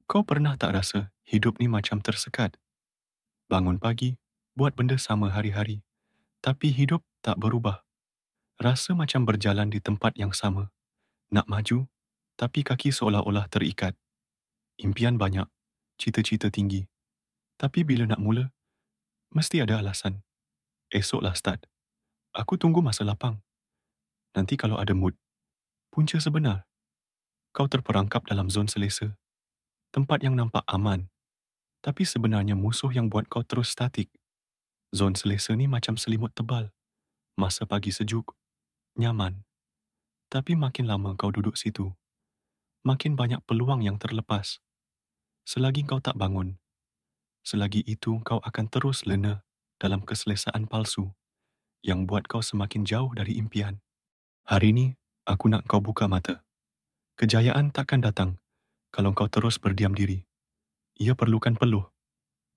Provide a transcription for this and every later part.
Kau pernah tak rasa hidup ni macam tersekat? Bangun pagi, buat benda sama hari-hari, tapi hidup tak berubah. Rasa macam berjalan di tempat yang sama. Nak maju, tapi kaki seolah-olah terikat. Impian banyak, cita-cita tinggi. Tapi bila nak mula, mesti ada alasan. Esoklah start. Aku tunggu masa lapang. Nanti kalau ada mood. Punca sebenar. Kau terperangkap dalam zon selesa. Tempat yang nampak aman. Tapi sebenarnya musuh yang buat kau terus statik. Zon selesa ni macam selimut tebal. Masa pagi sejuk, nyaman. Tapi makin lama kau duduk situ, makin banyak peluang yang terlepas. Selagi kau tak bangun, selagi itu kau akan terus lena dalam keselesaan palsu yang buat kau semakin jauh dari impian. Hari ini, aku nak kau buka mata. Kejayaan takkan datang kalau kau terus berdiam diri. Ia perlukan peluh,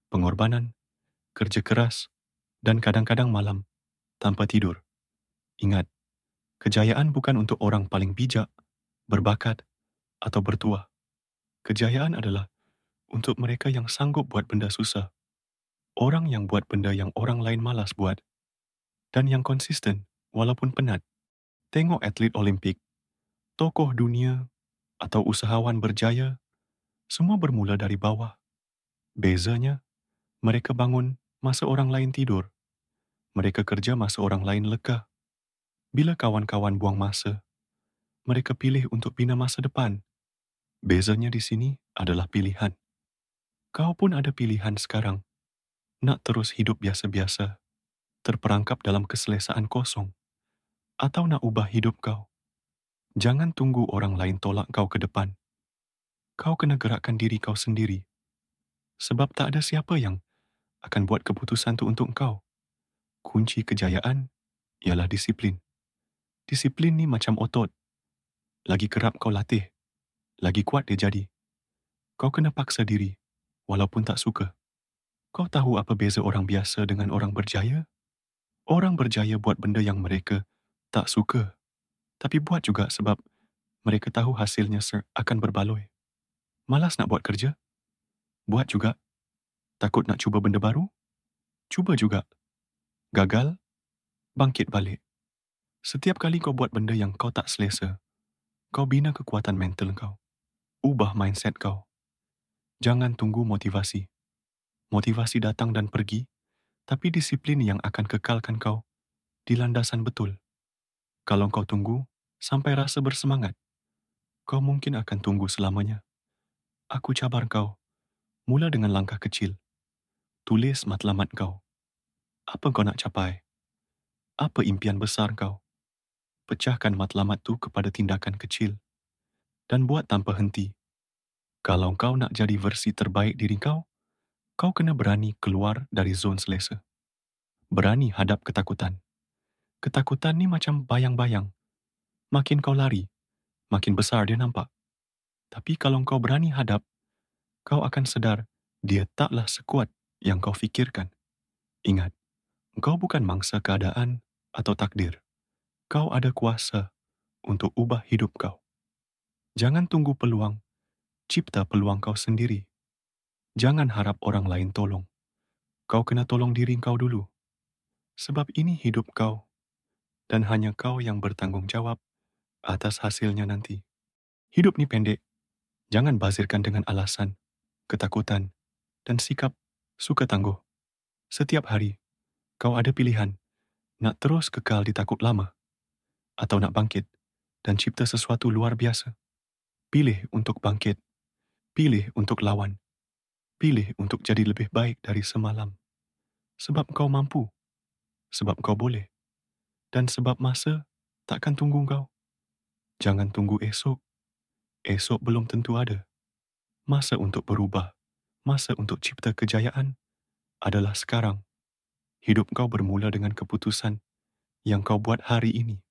pengorbanan, kerja keras, dan kadang-kadang malam tanpa tidur. Ingat, kejayaan bukan untuk orang paling bijak, berbakat, atau bertuah. Kejayaan adalah untuk mereka yang sanggup buat benda susah. Orang yang buat benda yang orang lain malas buat. Dan yang konsisten walaupun penat. Tengok atlet Olimpik, tokoh dunia, atau usahawan berjaya, semua bermula dari bawah. Bezanya, mereka bangun masa orang lain tidur. Mereka kerja masa orang lain leka. Bila kawan-kawan buang masa, mereka pilih untuk bina masa depan. Bezanya di sini adalah pilihan. Kau pun ada pilihan sekarang. Nak terus hidup biasa-biasa, terperangkap dalam keselesaan kosong, atau nak ubah hidup kau. Jangan tunggu orang lain tolak kau ke depan. Kau kena gerakkan diri kau sendiri. Sebab tak ada siapa yang akan buat keputusan tu untuk kau. Kunci kejayaan ialah disiplin. Disiplin ni macam otot. Lagi kerap kau latih, lagi kuat dia jadi. Kau kena paksa diri, walaupun tak suka. Kau tahu apa beza orang biasa dengan orang berjaya? Orang berjaya buat benda yang mereka tak suka, tapi buat juga sebab mereka tahu hasilnya akan berbaloi. Malas nak buat kerja? Buat juga. Takut nak cuba benda baru? Cuba juga. Gagal? Bangkit balik. Setiap kali kau buat benda yang kau tak selesa, kau bina kekuatan mental kau. Ubah mindset kau. Jangan tunggu motivasi. Motivasi datang dan pergi, tapi disiplin yang akan kekalkan kau di landasan betul. Kalau kau tunggu sampai rasa bersemangat, kau mungkin akan tunggu selamanya. Aku cabar kau. Mula dengan langkah kecil. Tulis matlamat kau. Apa kau nak capai? Apa impian besar kau? Pecahkan matlamat tu kepada tindakan kecil. Dan buat tanpa henti. Kalau kau nak jadi versi terbaik diri kau, kau kena berani keluar dari zon selesa. Berani hadap ketakutan. Ketakutan ni macam bayang-bayang. Makin kau lari, makin besar dia nampak. Tapi kalau kau berani hadap, kau akan sedar dia taklah sekuat yang kau fikirkan. Ingat, kau bukan mangsa keadaan atau takdir. Kau ada kuasa untuk ubah hidup kau. Jangan tunggu peluang, cipta peluang kau sendiri. Jangan harap orang lain tolong. Kau kena tolong diri kau dulu. Sebab ini hidup kau, dan hanya kau yang bertanggung jawab atas hasilnya nanti. Hidup ni pendek. Jangan bazirkan dengan alasan, ketakutan, dan sikap suka tangguh. Setiap hari, kau ada pilihan. Nak terus kekal di takut lama, atau nak bangkit dan cipta sesuatu luar biasa. Pilih untuk bangkit. Pilih untuk lawan. Pilih untuk jadi lebih baik dari semalam. Sebab kau mampu. Sebab kau boleh. Dan sebab masa takkan tunggu kau. Jangan tunggu esok. Esok belum tentu ada. Masa untuk berubah, masa untuk cipta kejayaan adalah sekarang. Hidup kau bermula dengan keputusan yang kau buat hari ini.